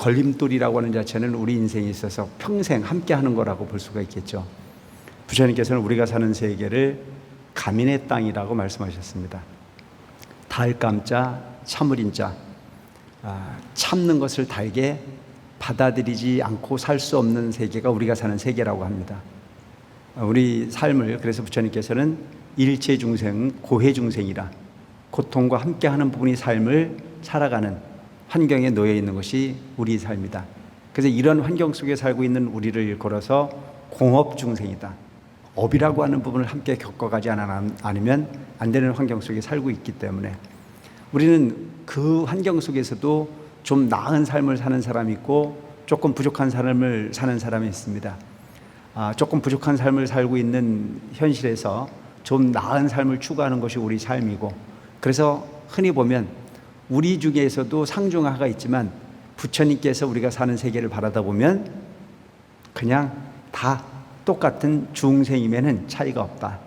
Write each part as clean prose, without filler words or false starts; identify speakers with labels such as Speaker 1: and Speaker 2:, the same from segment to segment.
Speaker 1: 걸림돌이라고 하는 자체는 우리 인생에 있어서 평생 함께하는 거라고 볼 수가 있겠죠. 부처님께서는 우리가 사는 세계를 가민의 땅이라고 말씀하셨습니다. 달감자, 참을인자, 참는 것을 달게 받아들이지 않고 살 수 없는 세계가 우리가 사는 세계라고 합니다. 우리 삶을 그래서 부처님께서는 일체 중생, 고해 중생이라 고통과 함께하는 부분이 삶을 살아가는 환경에 놓여 있는 것이 우리 삶이다. 그래서 이런 환경 속에 살고 있는 우리를 일컬어서 공업 중생이다. 업이라고 하는 부분을 함께 겪어가지 않으면 안 되는 환경 속에 살고 있기 때문에 우리는 그 환경 속에서도 좀 나은 삶을 사는 사람이 있고 조금 부족한 삶을 사는 사람이 있습니다. 조금 부족한 삶을 살고 있는 현실에서 좀 나은 삶을 추구하는 것이 우리 삶이고, 그래서 흔히 보면 우리 중에서도 상중하가 있지만 부처님께서 우리가 사는 세계를 바라다 보면 그냥 다 똑같은 중생임에는 차이가 없다.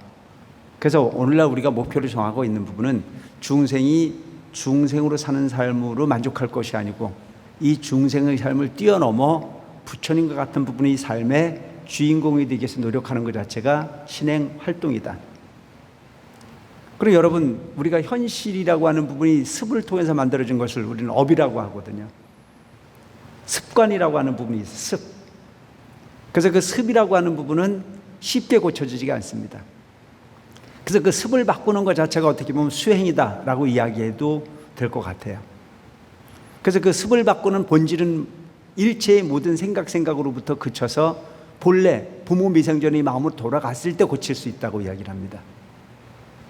Speaker 1: 그래서 오늘날 우리가 목표를 정하고 있는 부분은 중생이 중생으로 사는 삶으로 만족할 것이 아니고 이 중생의 삶을 뛰어넘어 부처님과 같은 부분이 삶의 주인공이 되기 위해서 노력하는 것 자체가 신행 활동이다. 그리고 여러분, 우리가 현실이라고 하는 부분이 습을 통해서 만들어진 것을 우리는 업이라고 하거든요. 습관이라고 하는 부분이 있어요. 습. 그래서 그 습이라고 하는 부분은 쉽게 고쳐지지가 않습니다. 그래서 그 습을 바꾸는 것 자체가 어떻게 보면 수행이다라고 이야기해도 될 것 같아요. 그래서 그 습을 바꾸는 본질은 일체의 모든 생각으로부터 그쳐서 본래 부모 미생전의 마음으로 돌아갔을 때 고칠 수 있다고 이야기를 합니다.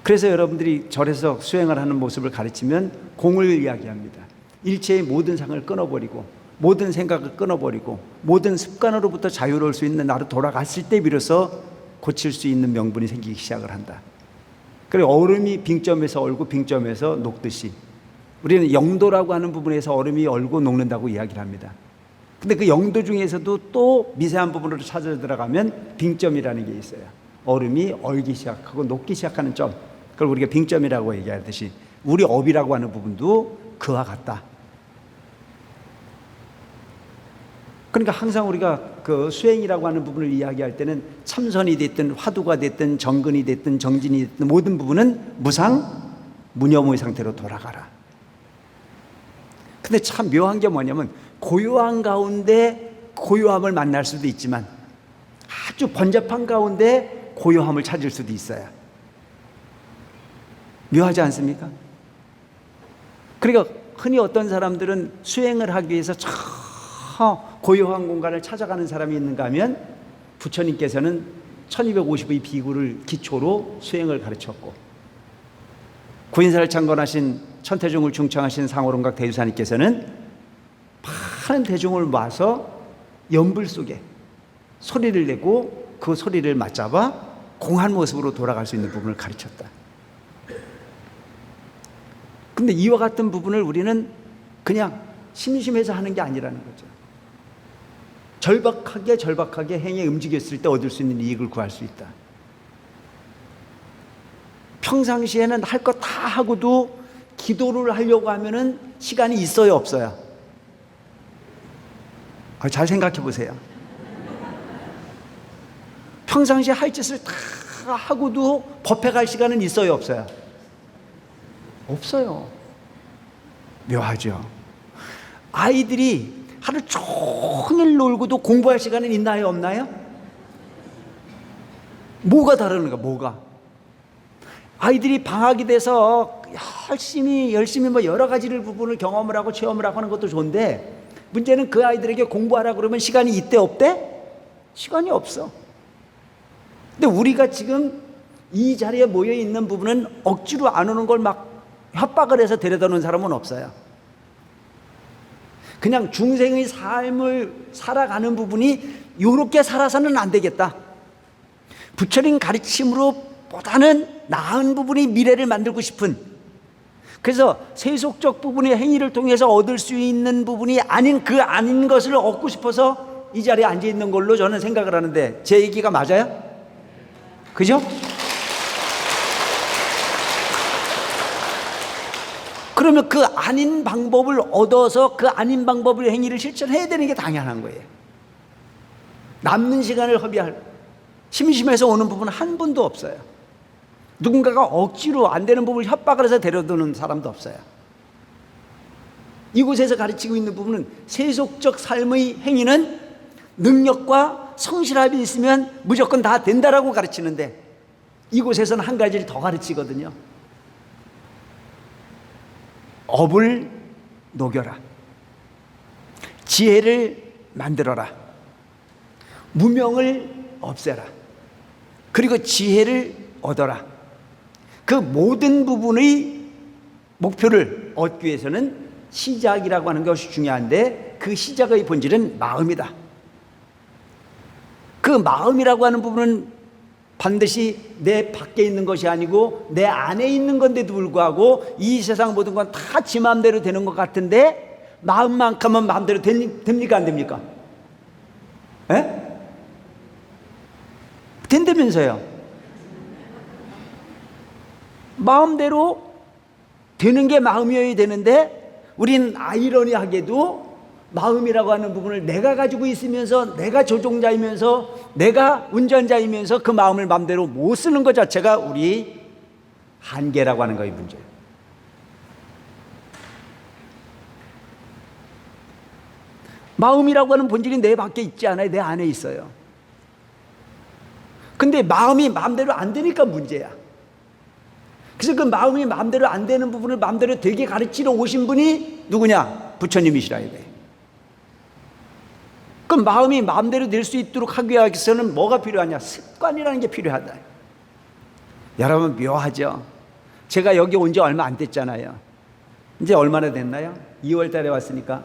Speaker 1: 그래서 여러분들이 절에서 수행을 하는 모습을 가르치면 공을 이야기합니다. 일체의 모든 상을 끊어버리고 모든 생각을 끊어버리고 모든 습관으로부터 자유로울 수 있는 나로 돌아갔을 때 비로소 고칠 수 있는 명분이 생기기 시작을 한다. 그리고 얼음이 빙점에서 얼고 빙점에서 녹듯이 우리는 영도라고 하는 부분에서 얼음이 얼고 녹는다고 이야기를 합니다. 근데 그 영도 중에서도 또 미세한 부분으로 찾아 들어가면 빙점이라는 게 있어요. 얼음이 얼기 시작하고 녹기 시작하는 점, 그걸 우리가 빙점이라고 얘기하듯이 우리 업이라고 하는 부분도 그와 같다. 그러니까 항상 우리가 그 수행이라고 하는 부분을 이야기할 때는 참선이 됐든 화두가 됐든 정근이 됐든 정진이 됐든 모든 부분은 무상 무념의 상태로 돌아가라. 근데 참 묘한 게 뭐냐면 고요한 가운데 고요함을 만날 수도 있지만 아주 번잡한 가운데 고요함을 찾을 수도 있어요. 묘하지 않습니까? 그러니까 흔히 어떤 사람들은 수행을 하기 위해서 저 고요한 공간을 찾아가는 사람이 있는가 하면 부처님께서는 1250의 비구를 기초로 수행을 가르쳤고 구인사를 창건하신 천태중을 중창하신 상호론각 대유사님께서는 많은 대중을 모아서 연불 속에 소리를 내고 그 소리를 맞잡아 공한 모습으로 돌아갈 수 있는 부분을 가르쳤다. 근데 이와 같은 부분을 우리는 그냥 심심해서 하는 게 아니라는 거죠. 절박하게 행에 움직였을 때 얻을 수 있는 이익을 구할 수 있다. 평상시에는 할 것 다 하고도 기도를 하려고 하면은 시간이 있어요, 없어요? 잘 생각해 보세요. 평상시에 할 짓을 다 하고도 법회 갈 시간은 있어요, 없어요? 없어요. 묘하죠. 아이들이 하루 종일 놀고도 공부할 시간은 있나요, 없나요? 뭐가 다른가, 뭐가? 아이들이 방학이 돼서 열심히 뭐 여러 가지를 부분을 경험을 하고 체험을 하고 하는 것도 좋은데 문제는 그 아이들에게 공부하라 그러면 시간이 있대, 없대? 시간이 없어. 근데 우리가 지금 이 자리에 모여 있는 부분은 억지로 안 오는 걸 막 협박을 해서 데려다 놓은 사람은 없어요. 그냥 중생의 삶을 살아가는 부분이 이렇게 살아서는 안 되겠다. 부처님 가르침으로 보다는 나은 부분이 미래를 만들고 싶은, 그래서 세속적 부분의 행위를 통해서 얻을 수 있는 부분이 아닌 그 아닌 것을 얻고 싶어서 이 자리에 앉아 있는 걸로 저는 생각을 하는데 제 얘기가 맞아요? 그죠? 그러면 그 아닌 방법을 얻어서 그 아닌 방법의 행위를 실천해야 되는 게 당연한 거예요. 남는 시간을 허비할, 심심해서 오는 부분은 한 분도 없어요. 누군가가 억지로 안 되는 부분을 협박을 해서 데려두는 사람도 없어요. 이곳에서 가르치고 있는 부분은 세속적 삶의 행위는 능력과 성실함이 있으면 무조건 다 된다라고 가르치는데, 이곳에서는 한 가지를 더 가르치거든요. 업을 녹여라, 지혜를 만들어라, 무명을 없애라, 그리고 지혜를 얻어라. 그 모든 부분의 목표를 얻기 위해서는 시작이라고 하는 것이 중요한데, 그 시작의 본질은 마음이다. 그 마음이라고 하는 부분은 반드시 내 밖에 있는 것이 아니고 내 안에 있는 건데도 불구하고 이 세상 모든 건 다 지 마음대로 되는 것 같은데, 마음만큼은 마음대로 됩니까 안 됩니까? 에? 된다면서요. 마음대로 되는 게 마음이어야 되는데, 우리는 아이러니하게도 마음이라고 하는 부분을 내가 가지고 있으면서, 내가 조종자이면서, 내가 운전자이면서 그 마음을 마음대로 못 쓰는 것 자체가 우리 한계라고 하는 것이 문제예요. 마음이라고 하는 본질이 내 밖에 있지 않아요. 내 안에 있어요. 근데 마음이 마음대로 안 되니까 문제야. 그래서 그 마음이 마음대로 안 되는 부분을 마음대로 되게 가르치러 오신 분이 누구냐? 부처님이시라 돼. 그럼 마음이 마음대로 될 수 있도록 하기 위해서는 뭐가 필요하냐? 습관이라는 게 필요하다. 여러분, 묘하죠? 제가 여기 온 지 얼마 안 됐잖아요. 이제 얼마나 됐나요? 2월 달에 왔으니까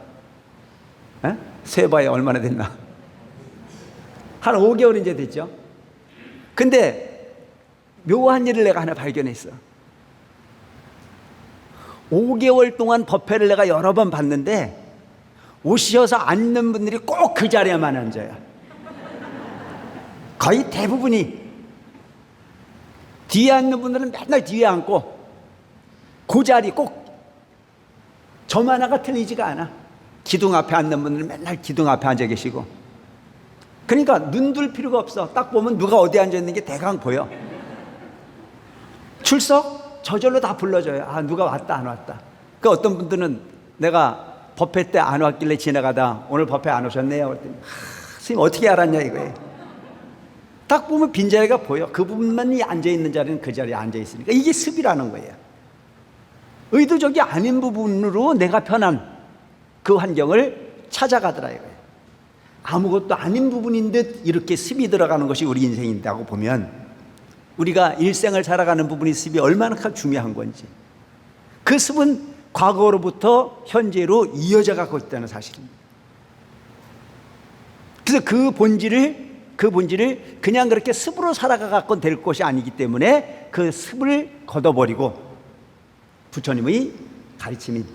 Speaker 1: 세봐야 얼마나 됐나? 한 5개월 이제 됐죠? 근데 묘한 일을 내가 하나 발견했어. 5개월 동안 법회를 내가 여러 번 봤는데, 오셔서 앉는 분들이 꼭 그 자리에만 앉아요. 거의 대부분이. 뒤에 앉는 분들은 맨날 뒤에 앉고, 그 자리 꼭 점 하나가 틀리지가 않아. 기둥 앞에 앉는 분들은 맨날 기둥 앞에 앉아 계시고. 그러니까 눈 둘 필요가 없어. 딱 보면 누가 어디 앉아 있는 게 대강 보여. 출석 저절로 다 불러줘요. 아, 누가 왔다 안 왔다. 그 어떤 분들은 내가 법회 때 안 왔길래 지나가다 오늘 법회 안 오셨네요. 그랬더니 선생님 어떻게 알았냐 이거예요. 딱 보면 빈자리가 보여. 그 부분만이 앉아있는 자리는 그 자리에 앉아있으니까. 이게 습이라는 거예요. 의도적이 아닌 부분으로 내가 편한 그 환경을 찾아가더라 이거예요. 아무것도 아닌 부분인 듯 이렇게 습이 들어가는 것이 우리 인생인다고 보면, 우리가 일생을 살아가는 부분이 습이 얼마나 중요한 건지, 그 습은 과거로부터 현재로 이어져 가고 있다는 사실입니다. 그래서 그 본질을 그냥 그렇게 습으로 살아가 갖고 될 것이 아니기 때문에 그 습을 걷어버리고 부처님의 가르침인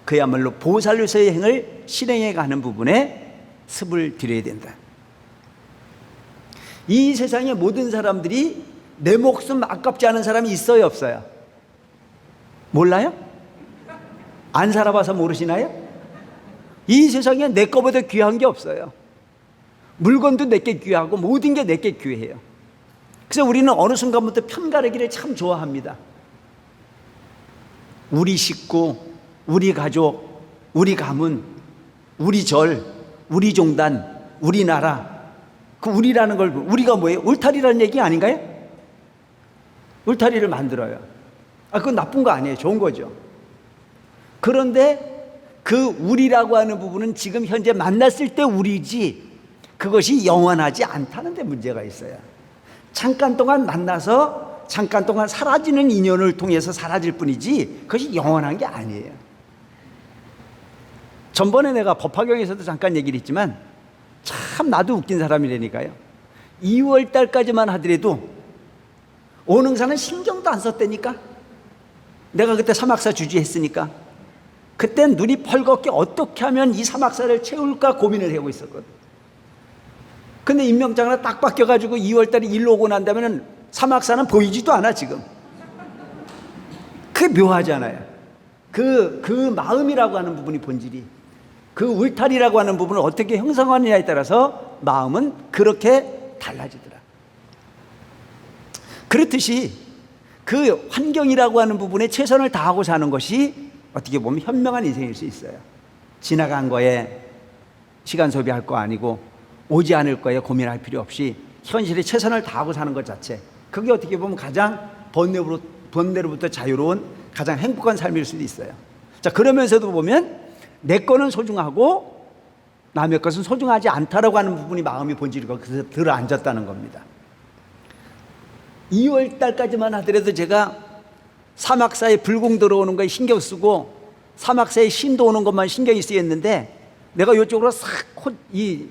Speaker 1: 그야말로 보살로서의 행을 실행해 가는 부분에 습을 들여야 된다. 이 세상의 모든 사람들이 내 목숨 아깝지 않은 사람이 있어요, 없어요? 몰라요? 안 살아봐서 모르시나요? 이 세상에 내 거보다 귀한 게 없어요. 물건도 내게 귀하고 모든 게 내게 귀해요. 그래서 우리는 어느 순간부터 편가르기를 참 좋아합니다. 우리 식구, 우리 가족, 우리 가문, 우리 절, 우리 종단, 우리나라. 그 우리라는 걸, 우리가 뭐예요? 울타리라는 얘기 아닌가요? 울타리를 만들어요. 그건 나쁜 거 아니에요. 좋은 거죠. 그런데 그 우리라고 하는 부분은 지금 현재 만났을 때 우리지, 그것이 영원하지 않다는 데 문제가 있어요. 잠깐 동안 만나서 잠깐 동안 사라지는 인연을 통해서 사라질 뿐이지 그것이 영원한 게 아니에요. 전번에 내가 법화경에서도 잠깐 얘기를 했지만, 참 나도 웃긴 사람이라니까요. 2월 달까지만 하더라도 오능사는 신경도 안 썼다니까. 내가 그때 사막사 주지했으니까 그땐 눈이 펄겋게 어떻게 하면 이 사막사를 채울까 고민을 하고 있었거든. 근데 임명장 하나 딱 바뀌어가지고 2월 달에 일로 오고 난 다음에는 사막사는 보이지도 않아 지금. 그게 묘하잖아요. 그 마음이라고 하는 부분이 본질이, 그 울타리라고 하는 부분을 어떻게 형성하느냐에 따라서 마음은 그렇게 달라지더라. 그렇듯이 그 환경이라고 하는 부분에 최선을 다하고 사는 것이 어떻게 보면 현명한 인생일 수 있어요. 지나간 거에 시간 소비할 거 아니고 오지 않을 거에 고민할 필요 없이 현실에 최선을 다하고 사는 것 자체, 그게 어떻게 보면 가장 번뇌로부터 자유로운 가장 행복한 삶일 수도 있어요. 자, 그러면서도 보면 내 거는 소중하고 남의 것은 소중하지 않다라고 하는 부분이 마음의 본질이고 그래서 들어앉았다는 겁니다. 2월 달까지만 하더라도 제가 사막사에 불공 들어오는 거에 신경 쓰고 사막사에 신도 오는 것만 신경이 쓰였는데, 내가 이쪽으로 이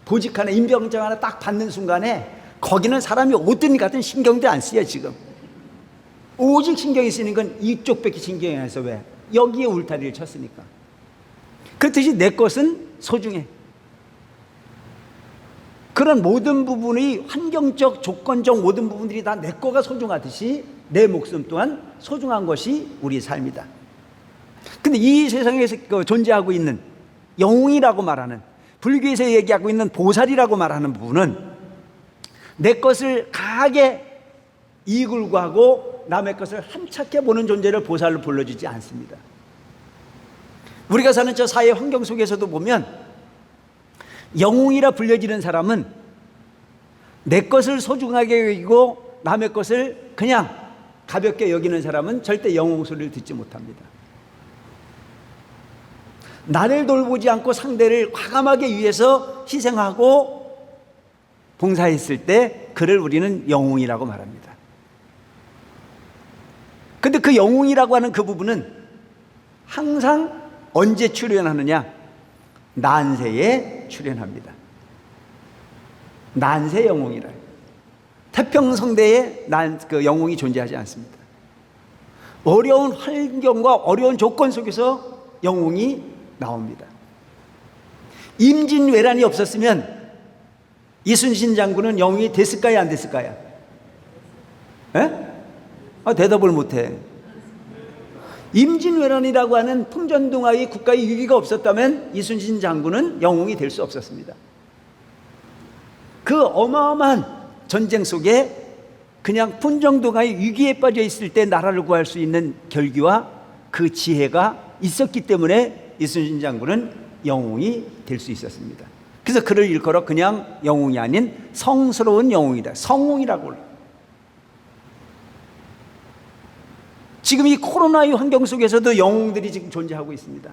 Speaker 1: 보직 하나, 임병장 하나 딱 받는 순간에 거기는 사람이 어떤 같은 신경도 안 쓰여. 지금 오직 신경이 쓰는 건 이쪽밖에 신경이 안 써. 왜? 여기에 울타리를 쳤으니까. 그렇듯이 내 것은 소중해. 그런 모든 부분이 환경적, 조건적 모든 부분들이 다 내 거가 소중하듯이 내 목숨 또한 소중한 것이 우리의 삶이다. 근데 이 세상에서 존재하고 있는 영웅이라고 말하는, 불교에서 얘기하고 있는 보살이라고 말하는 부분은 내 것을 강하게 이익을 구하고 남의 것을 함착해 보는 존재를 보살로 불러주지 않습니다. 우리가 사는 저 사회 환경 속에서도 보면 영웅이라 불려지는 사람은 내 것을 소중하게 여기고 남의 것을 그냥 가볍게 여기는 사람은 절대 영웅 소리를 듣지 못합니다. 나를 돌보지 않고 상대를 과감하게 위해서 희생하고 봉사했을 때 그를 우리는 영웅이라고 말합니다. 근데 그 영웅이라고 하는 그 부분은 항상 언제 출현하느냐? 난세에 출현합니다. 난세 영웅이라. 태평성대에 그 영웅이 존재하지 않습니다. 어려운 환경과 어려운 조건 속에서 영웅이 나옵니다. 임진왜란이 없었으면 이순신 장군은 영웅이 됐을까요, 안 됐을까요? 대답을 못해. 임진왜란이라고 하는 풍전등화의 국가의 위기가 없었다면 이순신 장군은 영웅이 될 수 없었습니다. 그 어마어마한 전쟁 속에 그냥 풍전등화의 위기에 빠져 있을 때 나라를 구할 수 있는 결기와 그 지혜가 있었기 때문에 이순신 장군은 영웅이 될 수 있었습니다. 그래서 그를 일컬어 그냥 영웅이 아닌 성스러운 영웅이다, 성웅이라고 불러요. 지금 이 코로나의 환경 속에서도 영웅들이 지금 존재하고 있습니다.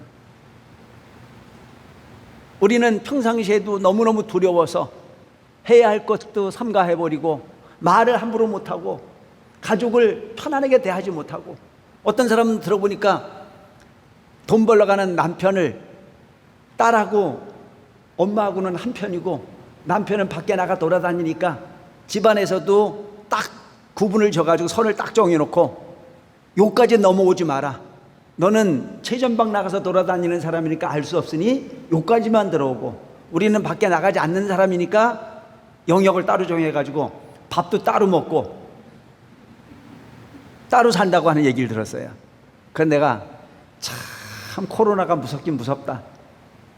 Speaker 1: 우리는 평상시에도 너무너무 두려워서 해야 할 것도 삼가해버리고 말을 함부로 못하고 가족을 편안하게 대하지 못하고, 어떤 사람은 들어보니까 돈 벌러 가는 남편을 딸하고 엄마하고는 한편이고 남편은 밖에 나가 돌아다니니까 집안에서도 딱 구분을 져가지고 선을 딱 정해놓고 요까지 넘어오지 마라. 너는 최전방 나가서 돌아다니는 사람이니까 알 수 없으니 요까지만 들어오고, 우리는 밖에 나가지 않는 사람이니까 영역을 따로 정해가지고 밥도 따로 먹고 따로 산다고 하는 얘기를 들었어요. 그래서 내가 참 코로나가 무섭긴 무섭다.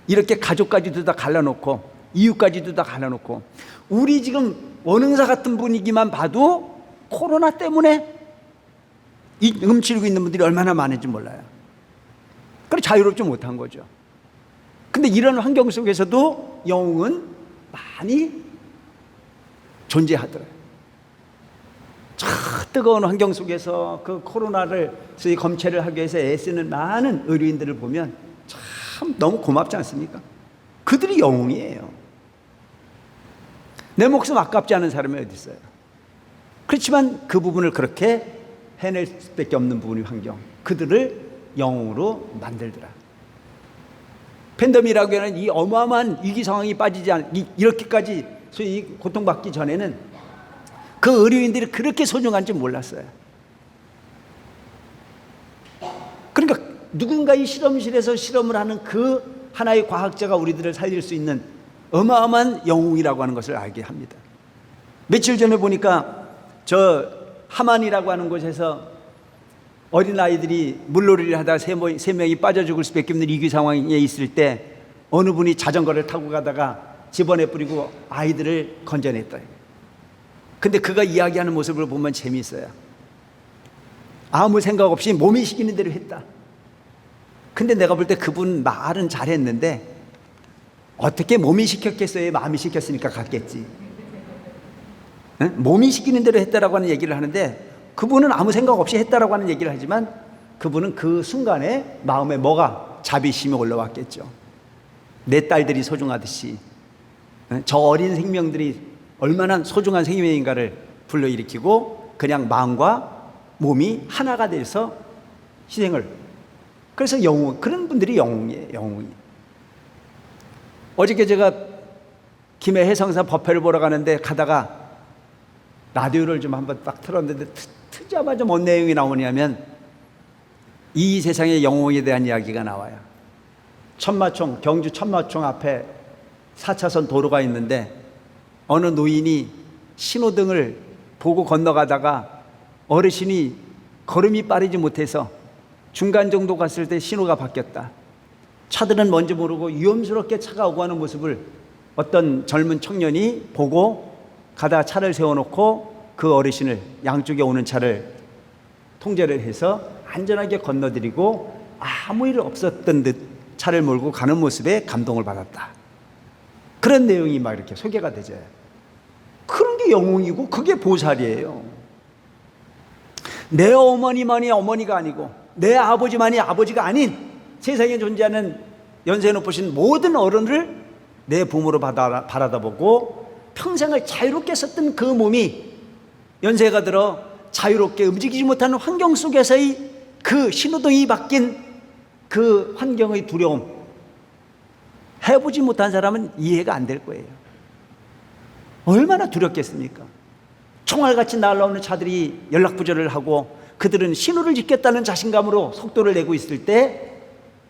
Speaker 1: 이렇게 가족까지도 다 갈라놓고 이웃까지도 다 갈라놓고, 우리 지금 원흥사 같은 분위기만 봐도 코로나 때문에 응치르고 있는 분들이 얼마나 많은지 몰라요. 그래 자유롭지 못한 거죠. 근데 이런 환경 속에서도 영웅은 많이 존재하더라고요. 저 뜨거운 환경 속에서 그 코로나를 검체를 하기 위해서 애쓰는 많은 의료인들을 보면 참 너무 고맙지 않습니까? 그들이 영웅이에요. 내 목숨 아깝지 않은 사람이 어디 있어요? 그렇지만 그 부분을 그렇게 해낼 수밖에 없는 부분이 환경, 그들을 영웅으로 만들더라. 팬데믹이라고 하는 이 어마어마한 위기 상황이 빠지지 이렇게까지 소위 고통받기 전에는 그 의료인들이 그렇게 소중한지 몰랐어요. 그러니까 누군가의 실험실에서 실험을 하는 그 하나의 과학자가 우리들을 살릴 수 있는 어마어마한 영웅이라고 하는 것을 알게 합니다. 며칠 전에 보니까 저 하만이라고 하는 곳에서 어린아이들이 물놀이를 하다 세 명이 빠져 죽을 수밖에 없는 위기 상황에 있을 때 어느 분이 자전거를 타고 가다가 집어내 뿌리고 아이들을 건져냈다. 근데 그가 이야기하는 모습을 보면 재미있어요. 아무 생각 없이 몸이 시키는 대로 했다. 근데 내가 볼 때 그분 말은 잘했는데 어떻게 몸이 시켰겠어요? 마음이 시켰으니까 갔겠지. 응? 몸이 시키는 대로 했다라고 하는 얘기를 하는데 그분은 아무 생각 없이 했다라고 하는 얘기를 하지만 그분은 그 순간에 마음에 뭐가 자비심이 올라왔겠죠. 내 딸들이 소중하듯이 저 어린 생명들이 얼마나 소중한 생명인가를 불러일으키고 그냥 마음과 몸이 하나가 돼서 희생을. 그래서 영웅, 그런 분들이 영웅이에요. 영웅이. 어저께 제가 김해 해성사 법회를 보러 가는데 가다가 라디오를 좀 한번 딱 틀었는데 트자마자 뭔 내용이 나오냐면 이 세상의 영웅에 대한 이야기가 나와요. 천마총, 경주 천마총 앞에 4차선 도로가 있는데 어느 노인이 신호등을 보고 건너가다가 어르신이 걸음이 빠르지 못해서 중간 정도 갔을 때 신호가 바뀌었다. 차들은 뭔지 모르고 위험스럽게 차가 오고 하는 모습을 어떤 젊은 청년이 보고 가다가 차를 세워놓고 그 어르신을 양쪽에 오는 차를 통제를 해서 안전하게 건너드리고 아무 일 없었던 듯 차를 몰고 가는 모습에 감동을 받았다. 그런 내용이 막 이렇게 소개가 되죠. 그런 게 영웅이고 그게 보살이에요. 내 어머니만이 어머니가 아니고 내 아버지만이 아버지가 아닌 세상에 존재하는 연세 높으신 모든 어른을 내 부모로 바라다보고 평생을 자유롭게 썼던 그 몸이 연세가 들어 자유롭게 움직이지 못하는 환경 속에서의 그 신호등이 바뀐 그 환경의 두려움, 해보지 못한 사람은 이해가 안 될 거예요. 얼마나 두렵겠습니까? 총알같이 날아오는 차들이 연락부조를 하고 그들은 신호를 지켰다는 자신감으로 속도를 내고 있을 때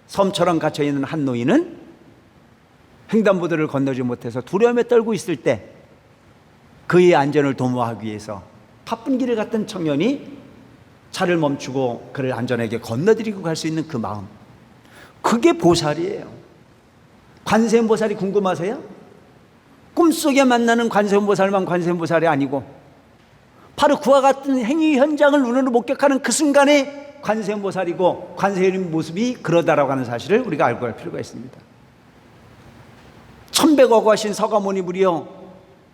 Speaker 1: 섬처럼 갇혀있는 한 노인은 횡단보도를 건너지 못해서 두려움에 떨고 있을 때 그의 안전을 도모하기 위해서 바쁜 길을 갔던 청년이 차를 멈추고 그를 안전하게 건너드리고 갈 수 있는 그 마음, 그게 보살이에요. 관세음보살이 궁금하세요? 꿈속에 만나는 관세음보살만 관세음보살이 아니고 바로 그와 같은 행위 현장을 눈으로 목격하는 그 순간에 관세음보살이고 관세음의 모습이 그러다라고 하는 사실을 우리가 알고 갈 필요가 있습니다. 천백억하신 서가모니 무리여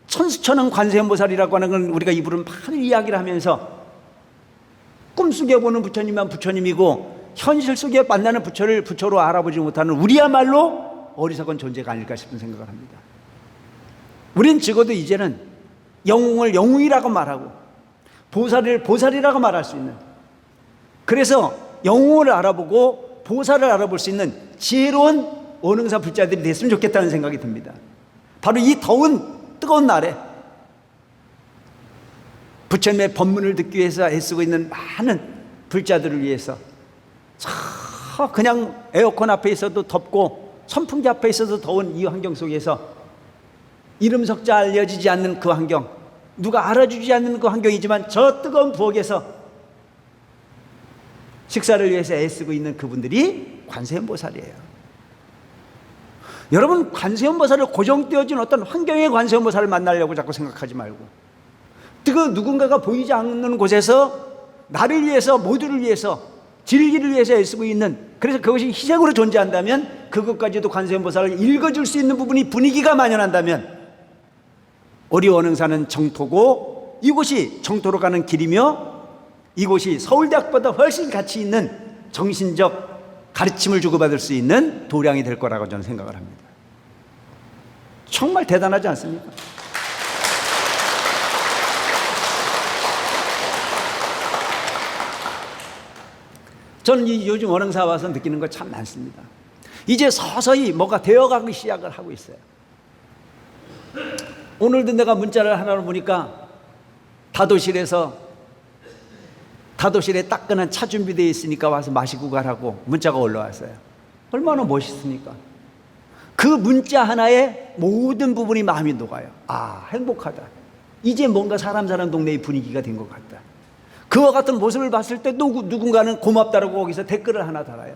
Speaker 1: 천수천왕 관세음보살이라고 하는 건 우리가 입으로 많은 이야기를 하면서 꿈속에 보는 부처님만 부처님이고 현실 속에 만나는 부처를 부처로 알아보지 못하는 우리야말로 어리석은 존재가 아닐까 싶은 생각을 합니다. 우린 적어도 이제는 영웅을 영웅이라고 말하고 보살을 보살이라고 말할 수 있는, 그래서 영웅을 알아보고 보살을 알아볼 수 있는 지혜로운 원흥사 불자들이 됐으면 좋겠다는 생각이 듭니다. 바로 이 더운 뜨거운 날에 부처님의 법문을 듣기 위해서 애쓰고 있는 많은 불자들을 위해서 그냥 에어컨 앞에 있어도 덥고 선풍기 앞에 있어도 더운 이 환경 속에서 이름 석자 알려지지 않는 그 환경, 누가 알아주지 않는 그 환경이지만 저 뜨거운 부엌에서 식사를 위해서 애쓰고 있는 그분들이 관세음보살이에요. 여러분, 관세음보살을 고정되어진 어떤 환경의 관세음보살을 만나려고 자꾸 생각하지 말고 그 누군가가 보이지 않는 곳에서 나를 위해서, 모두를 위해서, 진리를 위해서 애쓰고 있는, 그래서 그것이 희생으로 존재한다면 그것까지도 관세음보살을 읽어줄 수 있는 부분이 분위기가 만연한다면 우리 원흥사는 정토고 이곳이 정토로 가는 길이며 이곳이 서울대학보다 훨씬 가치 있는 정신적 가르침을 주고받을 수 있는 도량이 될 거라고 저는 생각을 합니다. 정말 대단하지 않습니까? 저는 요즘 원흥사 와서 느끼는 거 참 많습니다. 이제 서서히 뭐가 되어가기 시작을 하고 있어요. 오늘도 내가 문자를 하나를 보니까 다도실에 따끈한 차 준비되어 있으니까 와서 마시고 가라고 문자가 올라왔어요. 얼마나 멋있습니까? 그 문자 하나에 모든 부분이 마음이 녹아요. 아, 행복하다. 이제 뭔가 사람 사는 동네의 분위기가 된 것 같다. 그와 같은 모습을 봤을 때 누군가는 고맙다라고 거기서 댓글을 하나 달아요.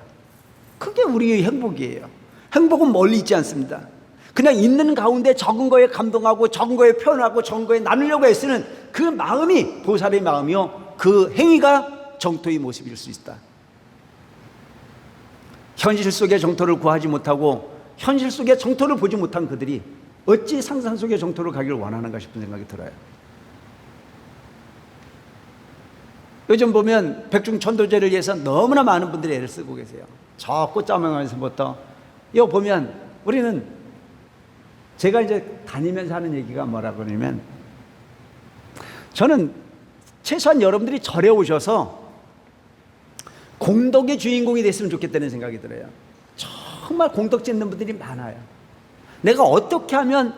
Speaker 1: 그게 우리의 행복이에요. 행복은 멀리 있지 않습니다. 그냥 있는 가운데 적은 거에 감동하고 적은 거에 표현하고 적은 거에 나누려고 애쓰는 그 마음이 보살의 마음이요, 그 행위가 정토의 모습일 수 있다. 현실 속의 정토를 구하지 못하고 현실 속의 정토를 보지 못한 그들이 어찌 상상 속의 정토를 가기를 원하는가 싶은 생각이 들어요. 요즘 보면 백중천도제를 위해서 너무나 많은 분들이 애를 쓰고 계세요. 저 꽃자명에서부터 이거 보면 우리는, 제가 이제 다니면서 하는 얘기가 뭐라 그러냐면, 저는 최소한 여러분들이 절에 오셔서 공덕의 주인공이 됐으면 좋겠다는 생각이 들어요. 정말 공덕 짓는 분들이 많아요. 내가 어떻게 하면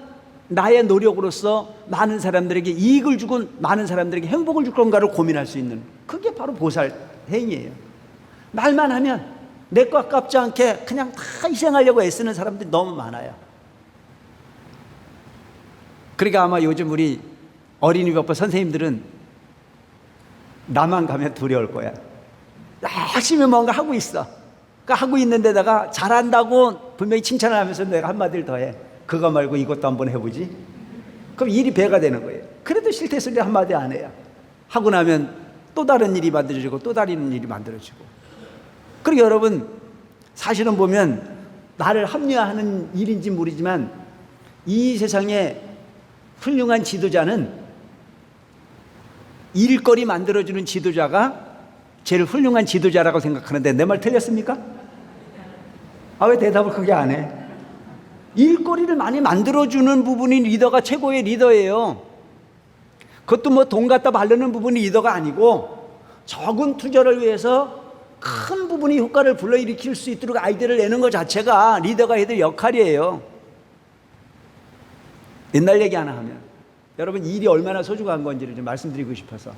Speaker 1: 나의 노력으로서 많은 사람들에게 이익을 주고 많은 사람들에게 행복을 줄 건가를 고민할 수 있는, 그게 바로 보살 행위예요. 말만 하면 내 거 아깝지 않게 그냥 다 희생하려고 애쓰는 사람들이 너무 많아요. 그러니까 아마 요즘 우리 어린이법부 선생님들은 나만 가면 두려울 거야. 열심히 뭔가 하고 있어. 그러니까 하고 있는 데다가 잘한다고 분명히 칭찬을 하면서 내가 한마디를 더 해. 그거 말고 이것도 한번 해보지. 그럼 일이 배가 되는 거예요. 그래도 싫대 소리 한마디 안 해요. 하고 나면 또 다른 일이 만들어지고 또 다른 일이 만들어지고. 그리고 여러분, 사실은 보면 나를 합리화하는 일인지 모르지만 이 세상에 훌륭한 지도자는 일거리 만들어주는 지도자가 제일 훌륭한 지도자라고 생각하는데 내 말 틀렸습니까? 아, 왜 대답을 크게 안 해? 일거리를 많이 만들어주는 부분이 리더가 최고의 리더예요. 그것도 뭐 돈 갖다 바르는 부분이 리더가 아니고 적은 투자를 위해서 큰 부분이 효과를 불러일으킬 수 있도록 아이디어를 내는 것 자체가 리더가 해야 될 역할이에요. 옛날 얘기 하나 하면, 여러분 일이 얼마나 소중한 건지를 좀 말씀드리고 싶어서,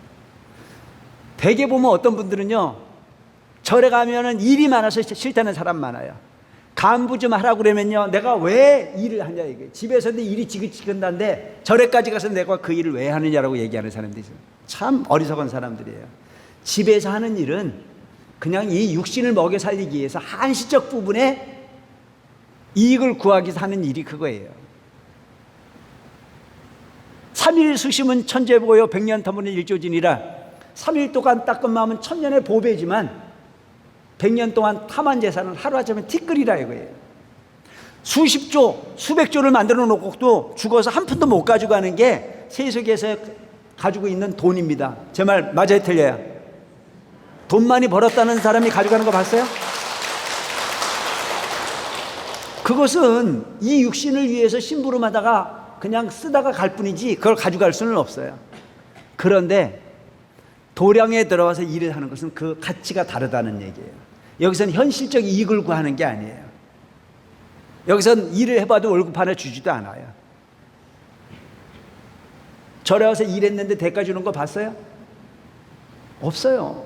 Speaker 1: 대개 보면 어떤 분들은요, 절에 가면은 일이 많아서 싫다는 사람 많아요. 간부 좀 하라고 그러면요, 내가 왜 일을 하냐 이게. 집에서도 일이 지긋지긋한데 절에까지 가서 내가 그 일을 왜 하느냐라고 얘기하는 사람들이 있어요. 참 어리석은 사람들이에요. 집에서 하는 일은 그냥 이 육신을 먹여 살리기 위해서 한시적 부분에 이익을 구하기 위해서 하는 일이 그거예요. 3일 수심은 천재보요 백년 터무는 일조진이라. 3일 동안 닦은 마음은 천년의 보배지만 100년 동안 탐한 재산은 하루아침에 티끌이라 이거예요. 수십조, 수백조를 만들어 놓고도 죽어서 한 푼도 못 가져가는 게 세속에서 가지고 있는 돈입니다. 제 말 맞아요, 틀려요? 돈 많이 벌었다는 사람이 가져가는 거 봤어요? 그것은 이 육신을 위해서 심부름하다가 그냥 쓰다가 갈 뿐이지 그걸 가져갈 수는 없어요. 그런데 도량에 들어와서 일을 하는 것은 그 가치가 다르다는 얘기예요. 여기서는 현실적 이익을 구하는 게 아니에요. 여기서는 일을 해봐도 월급 하나 주지도 않아요. 절에 와서 일했는데 대가 주는 거 봤어요? 없어요.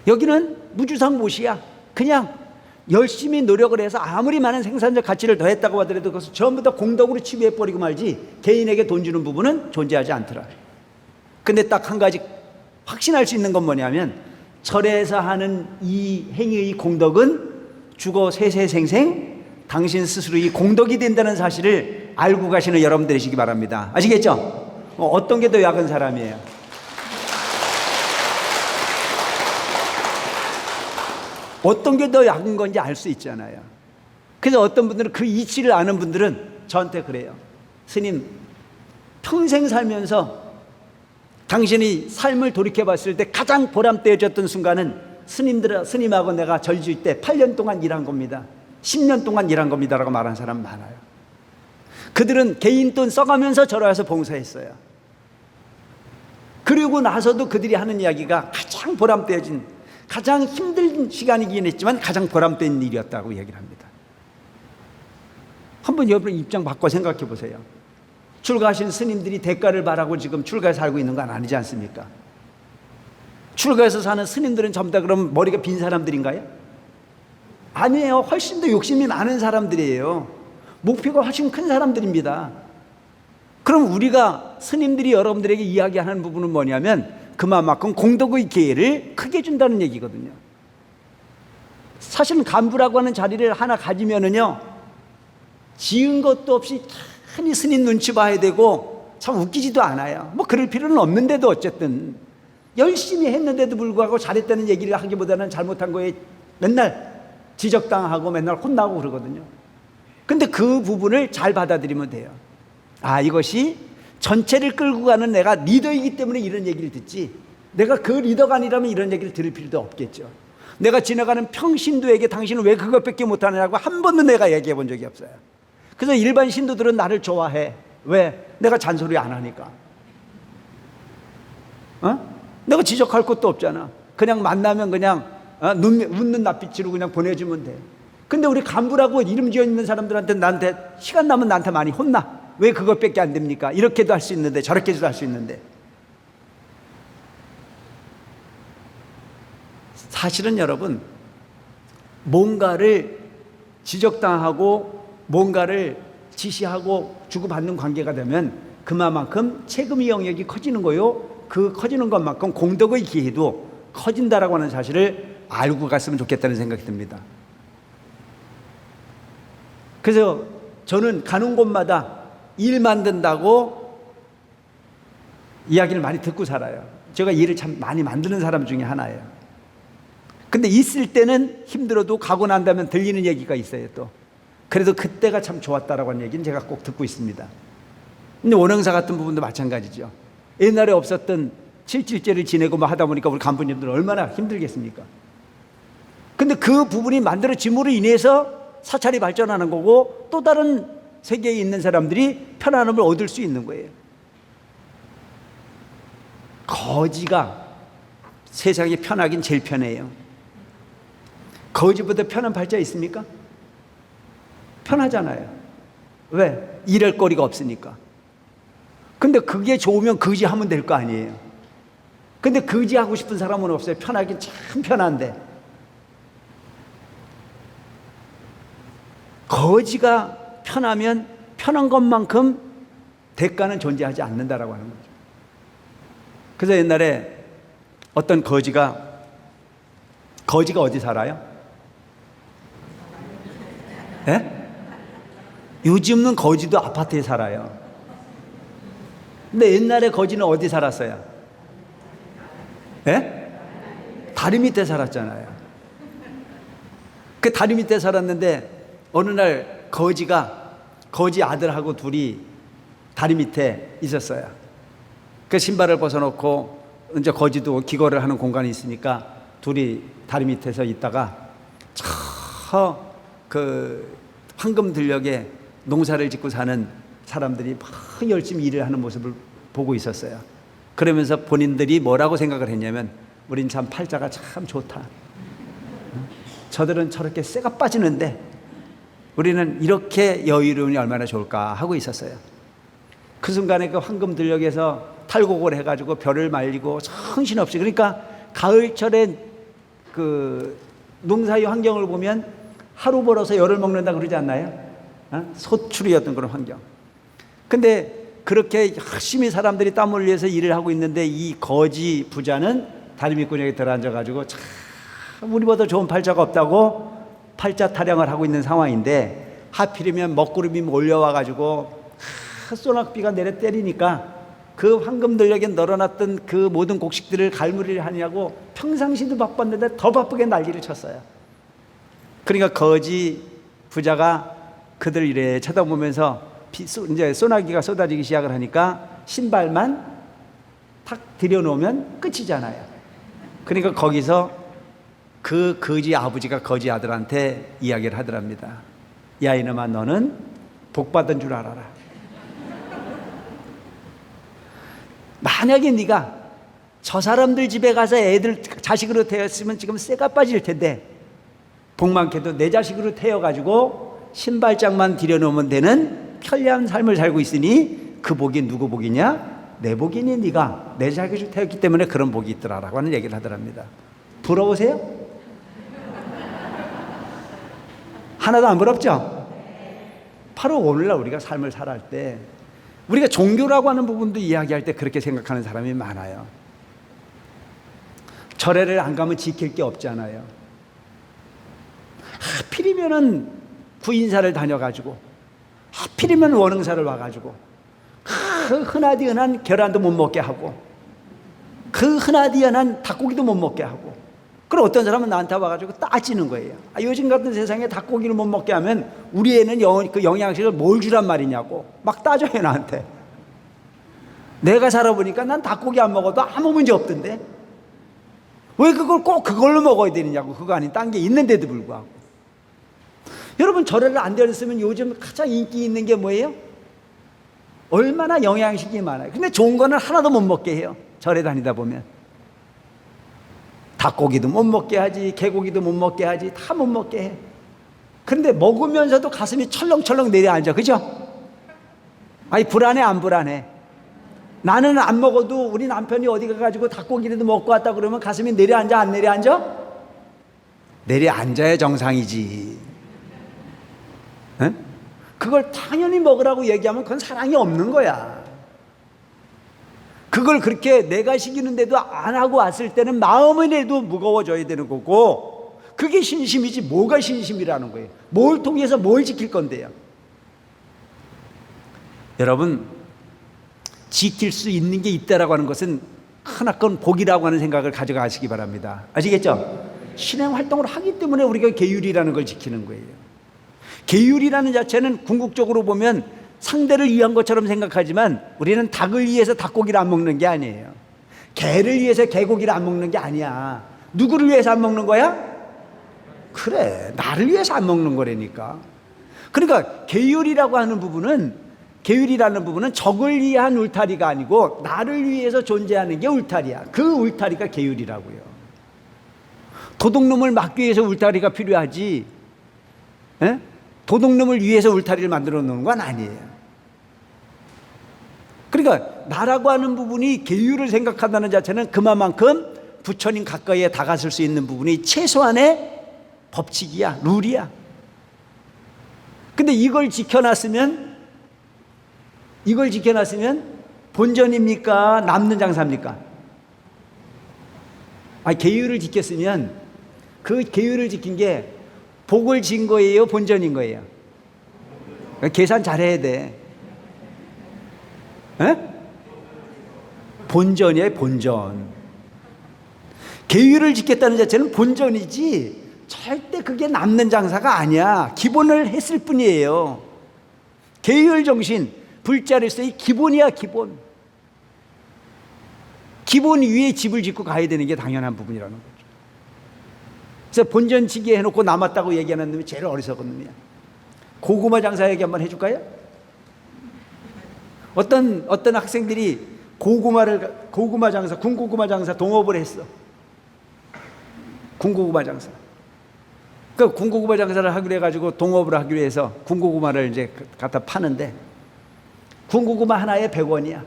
Speaker 1: 여기는 무주상 못이야. 그냥 열심히 노력을 해서 아무리 많은 생산적 가치를 더했다고 하더라도 그것을 전부 다 공덕으로 치부해버리고 말지 개인에게 돈 주는 부분은 존재하지 않더라. 근데 딱 한 가지 확신할 수 있는 건 뭐냐면, 절에서 하는 이 행위의 공덕은 죽어 세세생생 당신 스스로 이 공덕이 된다는 사실을 알고 가시는 여러분 되시기 바랍니다. 아시겠죠? 어떤 게 더 약한 사람이에요? 어떤 게 더 약한 건지 알 수 있잖아요. 그래서 어떤 분들은 그 이치를 아는 분들은 저한테 그래요. 스님, 평생 살면서 당신이 삶을 돌이켜봤을 때 가장 보람되어졌던 순간은 스님하고 내가 절주일 때 8년 동안 일한 겁니다. 10년 동안 일한 겁니다 라고 말하는 사람 많아요. 그들은 개인 돈 써가면서 절에 와서 봉사했어요. 그리고 나서도 그들이 하는 이야기가 가장 보람되어진, 가장 힘든 시간이긴 했지만 가장 보람된 일이었다고 얘기를 합니다. 한번 여러분 입장 바꿔 생각해 보세요. 출가하신 스님들이 대가를 바라고 지금 출가에 살고 있는 건 아니지 않습니까? 출가해서 사는 스님들은 전부 다 그럼 머리가 빈 사람들인가요? 아니에요. 훨씬 더 욕심이 많은 사람들이에요. 목표가 훨씬 큰 사람들입니다. 그럼 우리가 스님들이 여러분들에게 이야기하는 부분은 뭐냐면, 그만큼 공덕의 기회를 크게 준다는 얘기거든요. 사실은 간부라고 하는 자리를 하나 가지면은요, 지은 것도 없이 참 스님 눈치 봐야 되고 참 웃기지도 않아요. 뭐 그럴 필요는 없는데도 어쨌든 열심히 했는데도 불구하고 잘했다는 얘기를 하기보다는 잘못한 거에 맨날 지적당하고 맨날 혼나고 그러거든요. 근데 그 부분을 잘 받아들이면 돼요. 아, 이것이 전체를 끌고 가는 내가 리더이기 때문에 이런 얘기를 듣지, 내가 그 리더가 아니라면 이런 얘기를 들을 필요도 없겠죠. 내가 지나가는 평신도에게 당신은 왜 그것밖에 못하느냐고 한 번도 내가 얘기해 본 적이 없어요. 그래서 일반 신도들은 나를 좋아해. 왜? 내가 잔소리 안 하니까. 내가 지적할 것도 없잖아. 그냥 만나면 그냥 웃는 낯빛으로 그냥 보내주면 돼. 근데 우리 간부라고 이름 지어 있는 사람들한테 나한테 시간 나면 나한테 많이 혼나. 왜 그것밖에 안 됩니까? 이렇게도 할 수 있는데 저렇게도 할 수 있는데. 사실은 여러분, 뭔가를 지적당하고 뭔가를 지시하고 주고받는 관계가 되면 그만큼 책임의 영역이 커지는 거요. 그 커지는 것만큼 공덕의 기회도 커진다라고 하는 사실을 알고 갔으면 좋겠다는 생각이 듭니다. 그래서 저는 가는 곳마다 일 만든다고 이야기를 많이 듣고 살아요. 제가 일을 참 많이 만드는 사람 중에 하나예요. 근데 있을 때는 힘들어도 가고 난 다음에 들리는 얘기가 있어요. 또 그래도 그때가 참 좋았다라고 하는 얘기는 제가 꼭 듣고 있습니다. 근데 원형사 같은 부분도 마찬가지죠. 옛날에 없었던 칠칠제를 지내고 막 하다 보니까 우리 간부님들은 얼마나 힘들겠습니까? 근데 그 부분이 만들어짐으로 인해서 사찰이 발전하는 거고 또 다른 세계에 있는 사람들이 편안함을 얻을 수 있는 거예요. 거지가 세상이 편하긴 제일 편해요. 거지보다 편한 발자 있습니까? 편하잖아요. 왜? 일할 거리가 없으니까. 근데 그게 좋으면 거지하면 될 거 아니에요. 근데 거지하고 싶은 사람은 없어요. 편하긴 참 편한데. 거지가 편하면 편한 것만큼 대가는 존재하지 않는다라고 하는 거죠. 그래서 옛날에 어떤 거지가 어디 살아요? 예? 요즘은 거지도 아파트에 살아요. 근데 옛날에 거지는 어디 살았어요? 예? 다리 밑에 살았잖아요. 그 다리 밑에 살았는데 어느 날 거지 아들하고 둘이 다리 밑에 있었어요. 그 신발을 벗어놓고 이제 거지도 기거를 하는 공간이 있으니까 둘이 다리 밑에서 있다가 그 황금들녘에 농사를 짓고 사는 사람들이 막 열심히 일을 하는 모습을 보고 있었어요. 그러면서 본인들이 뭐라고 생각을 했냐면, 우린 참 팔자가 참 좋다. 저들은 저렇게 쇠가 빠지는데 우리는 이렇게 여유로우니 얼마나 좋을까 하고 있었어요. 그 순간에 그 황금들녘에서 탈곡을 해가지고 벼를 말리고 정신없이, 그러니까 가을철에 그 농사의 환경을 보면 하루 벌어서 열을 먹는다 그러지 않나요? 소출이었던 그런 환경. 근데 그렇게 열심히 사람들이 땀을 흘려서 일을 하고 있는데 이 거지 부자는 다리 밑구녕에 들어앉아가지고 참 우리보다 좋은 팔자가 없다고 팔자 타령을 하고 있는 상황인데, 하필이면 먹구름이 몰려와가지고 소낙비가 내려 때리니까 그 황금들녘에 널어놨던 그 모든 곡식들을 갈무리를 하냐고 평상시도 바빴는데 더 바쁘게 난리를 쳤어요. 그러니까 거지 부자가 그들 이래 쳐다보면서 이제 소나기가 쏟아지기 시작을 하니까 신발만 탁 들여놓으면 끝이잖아요. 그러니까 거기서 그 거지 아버지가 거지 아들한테 이야기를 하더랍니다. 야, 이놈아, 너는 복받은 줄 알아라. 만약에 네가 저 사람들 집에 가서 애들 자식으로 태웠으면 지금 쇠가 빠질 텐데, 복 많게도 내 자식으로 태워가지고 신발장만 들여놓으면 되는 편리한 삶을 살고 있으니 그 복이 누구 복이냐? 내 복이니 네가 내 자식으로 태웠기 때문에 그런 복이 있더라라고 하는 얘기를 하더랍니다. 부러우세요? 하나도 안 부럽죠? 바로 오늘날 우리가 삶을 살아갈 때, 우리가 종교라고 하는 부분도 이야기할 때 그렇게 생각하는 사람이 많아요. 절에를 안 가면 지킬 게 없잖아요. 하필이면은 구인사를 다녀가지고, 하필이면 원흥사를 와가지고, 그 흔하디 흔한 계란도 못 먹게 하고, 그 흔하디 흔한 닭고기도 못 먹게 하고, 그럼 어떤 사람은 나한테 와가지고 따지는 거예요. 요즘 같은 세상에 닭고기를 못 먹게 하면 우리 애는 그 영양식을 뭘 주란 말이냐고 막 따져요, 나한테. 내가 살아보니까 난 닭고기 안 먹어도 아무 문제 없던데 왜 그걸 꼭 그걸로 먹어야 되느냐고. 그거 아닌 딴 게 있는데도 불구하고. 여러분, 절에를 안 다녔으면 요즘 가장 인기 있는 게 뭐예요? 얼마나 영양식이 많아요. 근데 좋은 거는 하나도 못 먹게 해요. 절에 다니다 보면 닭고기도 못 먹게 하지, 개고기도 못 먹게 하지, 다 못 먹게 해. 그런데 먹으면서도 가슴이 철렁철렁 내려앉아. 그죠? 아니, 불안해 안 불안해? 나는 안 먹어도 우리 남편이 어디 가가지고 닭고기라도 먹고 왔다 그러면 가슴이 내려앉아 안 내려앉아? 내려앉아야 정상이지. 응? 그걸 당연히 먹으라고 얘기하면 그건 사랑이 없는 거야. 그걸 그렇게 내가 시키는데도 안 하고 왔을 때는 마음이라도 무거워져야 되는 거고, 그게 신심이지 뭐가 신심이라는 거예요. 뭘 통해서 뭘 지킬 건데요. 여러분, 지킬 수 있는 게 있다라고 하는 것은 하나건 복이라고 하는 생각을 가져가시기 바랍니다. 아시겠죠? 신앙 활동을 하기 때문에 우리가 계율이라는 걸 지키는 거예요. 계율이라는 자체는 궁극적으로 보면 상대를 위한 것처럼 생각하지만 우리는 닭을 위해서 닭고기를 안 먹는 게 아니에요. 개를 위해서 개고기를 안 먹는 게 아니야. 누구를 위해서 안 먹는 거야? 그래, 나를 위해서 안 먹는 거라니까. 그러니까 계율이라고 하는 부분은, 계율이라는 부분은 적을 위한 울타리가 아니고 나를 위해서 존재하는 게 울타리야. 그 울타리가 계율이라고요. 도둑놈을 막기 위해서 울타리가 필요하지, 에? 도둑놈을 위해서 울타리를 만들어 놓는 건 아니에요. 그러니까 나라고 하는 부분이 계율을 생각한다는 자체는 그만큼 부처님 가까이에 다가설 수 있는 부분이 최소한의 법칙이야, 룰이야. 근데 이걸 지켜놨으면 본전입니까? 남는 장사입니까? 계율을 지켰으면 그 계율을 지킨 게 복을 진 거예요, 본전인 거예요? 계산 잘해야 돼. 에? 본전이에요, 본전. 계율을 지켰다는 자체는 본전이지 절대 그게 남는 장사가 아니야. 기본을 했을 뿐이에요. 계율 정신, 불자리서의 기본이야, 기본. 기본 위에 집을 짓고 가야 되는 게 당연한 부분이라는 거죠. 그래서 본전치기 해놓고 남았다고 얘기하는 놈이 제일 어리석은 놈이야. 고구마 장사 얘기 한번 해줄까요? 어떤 학생들이 고구마 장사, 군고구마 장사 동업을 했어. 군고구마 장사. 그 군고구마 장사를 하기로 해가지고 동업을 하기로 해서 군고구마를 이제 갖다 파는데 군고구마 하나에 100원이야.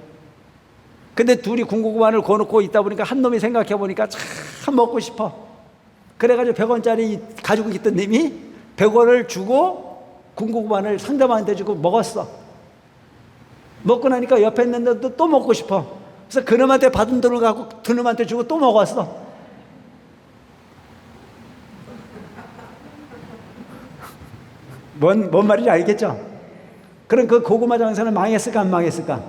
Speaker 1: 근데 둘이 군고구마를 거놓고 있다 보니까 한 놈이 생각해 보니까 참 먹고 싶어. 그래가지고 100원짜리 가지고 있던 놈이 100원을 주고 군고구마를 상대방한테 주고 먹었어. 먹고 나니까 옆에 있는 놈도 또 먹고 싶어. 그래서 그놈한테 받은 돈을 갖고 그놈한테 주고 또 먹었어. 뭔 말인지 알겠죠? 그럼 그 고구마 장사는 망했을까 안 망했을까?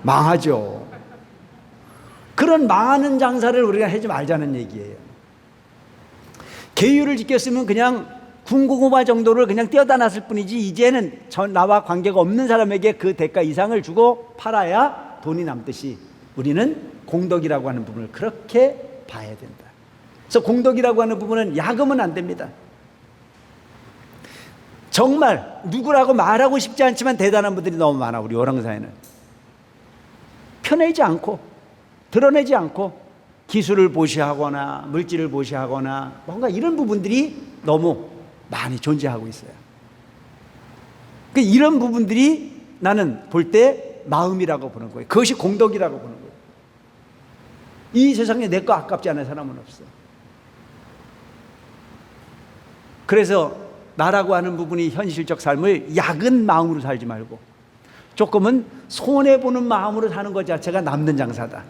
Speaker 1: 망하죠. 그런 망하는 장사를 우리가 하지 말자는 얘기예요. 계율을 지켰으면 그냥 군고구마 정도를 그냥 떼어다 놨을 뿐이지 이제는 나와 관계가 없는 사람에게 그 대가 이상을 주고 팔아야 돈이 남듯이 우리는 공덕이라고 하는 부분을 그렇게 봐야 된다. 그래서 공덕이라고 하는 부분은 야금은 안 됩니다. 정말 누구라고 말하고 싶지 않지만 대단한 분들이 너무 많아. 우리 오랑사에는 펴내지 않고 드러내지 않고 기술을 보시하거나 물질을 보시하거나 뭔가 이런 부분들이 너무 많이 존재하고 있어요. 이런 부분들이 나는 볼 때 마음이라고 보는 거예요. 그것이 공덕이라고 보는 거예요. 이 세상에 내 거 아깝지 않은 사람은 없어. 그래서 나라고 하는 부분이 현실적 삶을 약은 마음으로 살지 말고 조금은 손해보는 마음으로 사는 것 자체가 남는 장사다.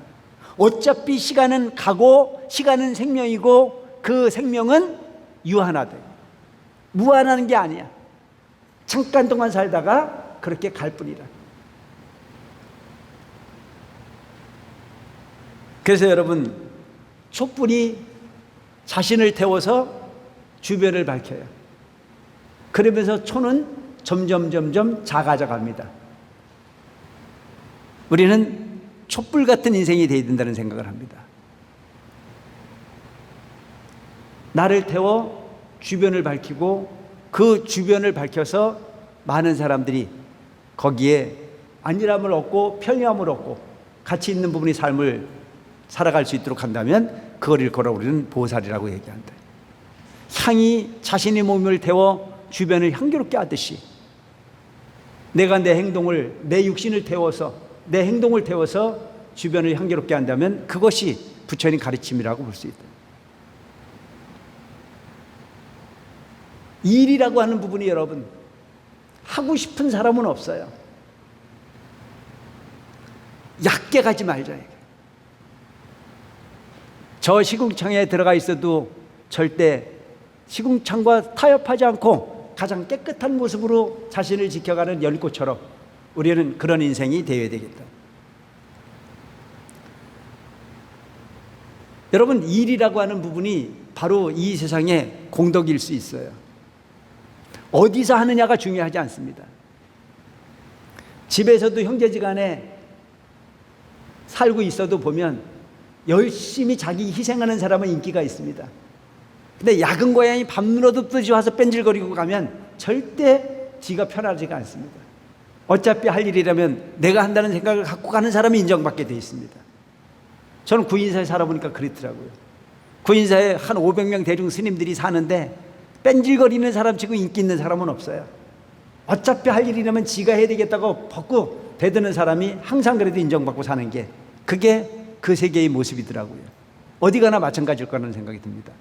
Speaker 1: 어차피 시간은 가고 시간은 생명이고 그 생명은 유한하다. 무한한 게 아니야. 잠깐 동안 살다가 그렇게 갈 뿐이라. 그래서 여러분, 촛불이 자신을 태워서 주변을 밝혀요. 그러면서 초는 점점 작아져 갑니다. 우리는 촛불 같은 인생이 되어야 된다는 생각을 합니다. 나를 태워 주변을 밝히고 그 주변을 밝혀서 많은 사람들이 거기에 안일함을 얻고 편리함을 얻고 가치 있는 부분의 삶을 살아갈 수 있도록 한다면 그걸 일컬어 우리는 보살이라고 얘기한다. 향이 자신의 몸을 태워 주변을 향기롭게 하듯이 내가 내 행동을, 내 육신을 태워서, 내 행동을 태워서 주변을 향기롭게 한다면 그것이 부처님 가르침이라고 볼 수 있다. 일이라고 하는 부분이 여러분, 하고 싶은 사람은 없어요. 얕게 가지 말자. 저 시궁창에 들어가 있어도 절대 시궁창과 타협하지 않고 가장 깨끗한 모습으로 자신을 지켜가는 연꽃처럼 우리는 그런 인생이 되어야 되겠다. 여러분, 일이라고 하는 부분이 바로 이 세상의 공덕일 수 있어요. 어디서 하느냐가 중요하지 않습니다. 집에서도 형제지간에 살고 있어도 보면 열심히 자기 희생하는 사람은 인기가 있습니다. 근데 야근 고양이 밤낮 없이 와서 뺀질거리고 가면 절대 지가 편하지가 않습니다. 어차피 할 일이라면 내가 한다는 생각을 갖고 가는 사람이 인정받게 되어 있습니다. 저는 구인사에 살아보니까 그렇더라고요. 구인사에 한 500명 대중 스님들이 사는데 뺀질거리는 사람 치고 인기 있는 사람은 없어요. 어차피 할 일이라면 지가 해야 되겠다고 벗고 대드는 사람이 항상 그래도 인정받고 사는 게, 그게 그 세계의 모습이더라고요. 어디 가나 마찬가지일 거라는 생각이 듭니다.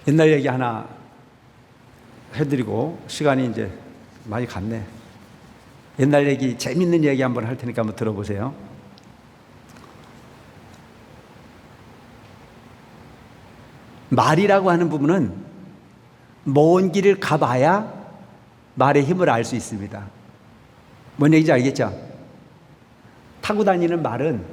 Speaker 1: 옛날 얘기 하나 해드리고 시간이 이제 많이 갔네. 옛날 얘기, 재밌는 얘기 한번 할 테니까 한번 들어보세요. 말이라고 하는 부분은 먼 길을 가봐야 말의 힘을 알 수 있습니다. 뭔 얘기인지 알겠죠? 타고 다니는 말은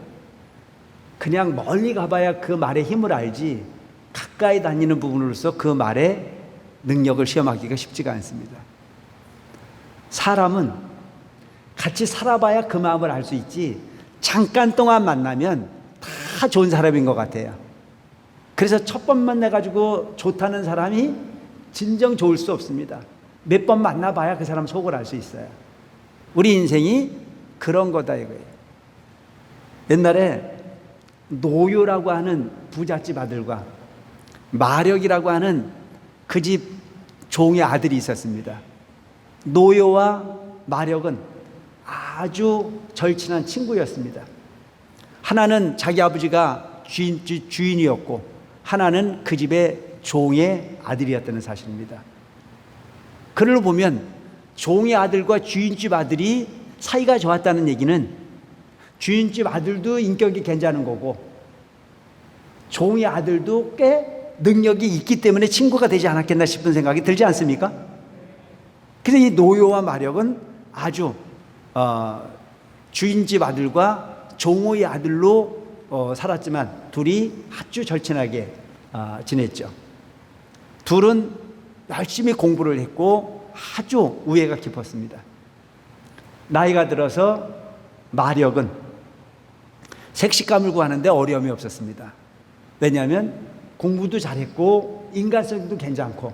Speaker 1: 그냥 멀리 가봐야 그 말의 힘을 알지, 가까이 다니는 부분으로서 그 말의 능력을 시험하기가 쉽지가 않습니다. 사람은 같이 살아봐야 그 마음을 알 수 있지, 잠깐 동안 만나면 다 좋은 사람인 것 같아요. 그래서 첫 번 만나가지고 좋다는 사람이 진정 좋을 수 없습니다. 몇 번 만나봐야 그 사람 속을 알 수 있어요. 우리 인생이 그런 거다 이거예요. 옛날에 노요라고 하는 부잣집 아들과 마력이라고 하는 그 집 종의 아들이 있었습니다. 노요와 마력은 아주 절친한 친구였습니다. 하나는 자기 아버지가 주인이었고 하나는 그 집의 종의 아들이었다는 사실입니다. 그걸로 보면 종의 아들과 주인집 아들이 사이가 좋았다는 얘기는 주인집 아들도 인격이 괜찮은 거고 종의 아들도 꽤 능력이 있기 때문에 친구가 되지 않았겠나 싶은 생각이 들지 않습니까? 그래서 이 노요와 마력은 아주 주인집 아들과 종의 아들로 살았지만 둘이 아주 절친하게 지냈죠. 둘은 열심히 공부를 했고 아주 우애가 깊었습니다. 나이가 들어서 마력은 색시감을 구하는데 어려움이 없었습니다. 왜냐하면 공부도 잘했고 인간성도 괜찮고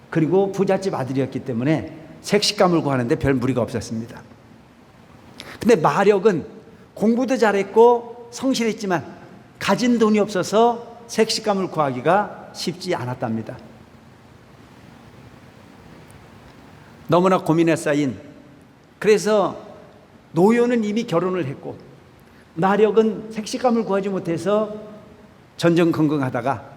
Speaker 1: 그리고 부잣집 아들이었기 때문에 색시감을 구하는데 별 무리가 없었습니다. 근데 마력은 공부도 잘했고 성실했지만 가진 돈이 없어서 색시감을 구하기가 쉽지 않았답니다. 너무나 고민에 쌓인, 그래서 노요는 이미 결혼을 했고 마력은 색시감을 구하지 못해서 전전긍긍하다가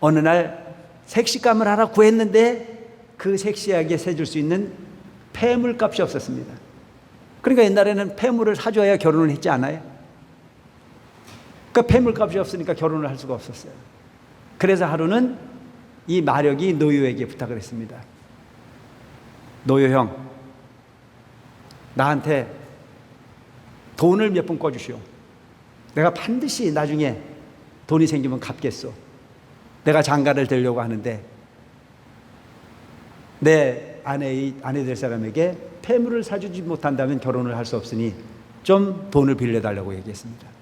Speaker 1: 어느 날 색시감을 하나 구했는데 그 섹시하게 세줄 수 있는 폐물값이 없었습니다. 그러니까 옛날에는 폐물을 사줘야 결혼을 했지 않아요? 그 폐물값이 없으니까 결혼을 할 수가 없었어요. 그래서 하루는 이 마력이 노요에게 부탁을 했습니다. 노요 형, 나한테 돈을 몇 푼 꿔주시오. 내가 반드시 나중에 돈이 생기면 갚겠소. 내가 장가를 들려고 하는데 내 아내 될 사람에게 폐물을 사주지 못한다면 결혼을 할 수 없으니 좀 돈을 빌려달라고 얘기했습니다.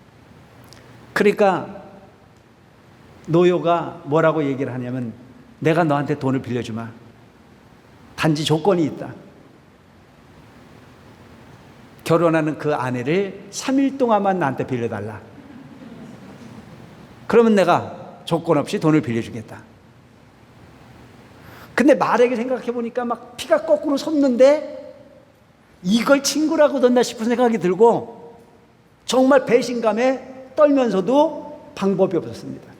Speaker 1: 그러니까 노요가 뭐라고 얘기를 하냐면, 내가 너한테 돈을 빌려주마. 단지 조건이 있다. 결혼하는 그 아내를 3일 동안만 나한테 빌려달라. 그러면 내가 조건 없이 돈을 빌려주겠다. 근데 마력이 생각해보니까 막 피가 거꾸로 솟는데 이걸 친구라고 뒀나 싶은 생각이 들고 정말 배신감에 떨면서도 방법이 없었습니다.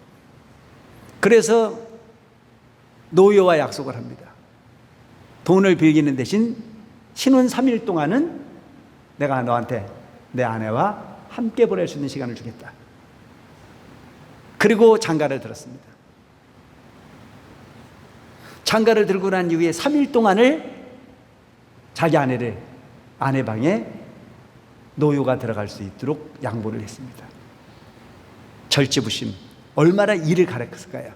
Speaker 1: 그래서 노요와 약속을 합니다. 돈을 빌리는 대신 신혼 3일 동안은 내가 너한테 내 아내와 함께 보낼 수 있는 시간을 주겠다. 그리고 장가를 들었습니다. 장가를 들고 난 이후에 3일 동안을 자기 아내를 아내 방에 노요가 들어갈 수 있도록 양보를 했습니다. 절제부심, 얼마나 이를 가렸을까요?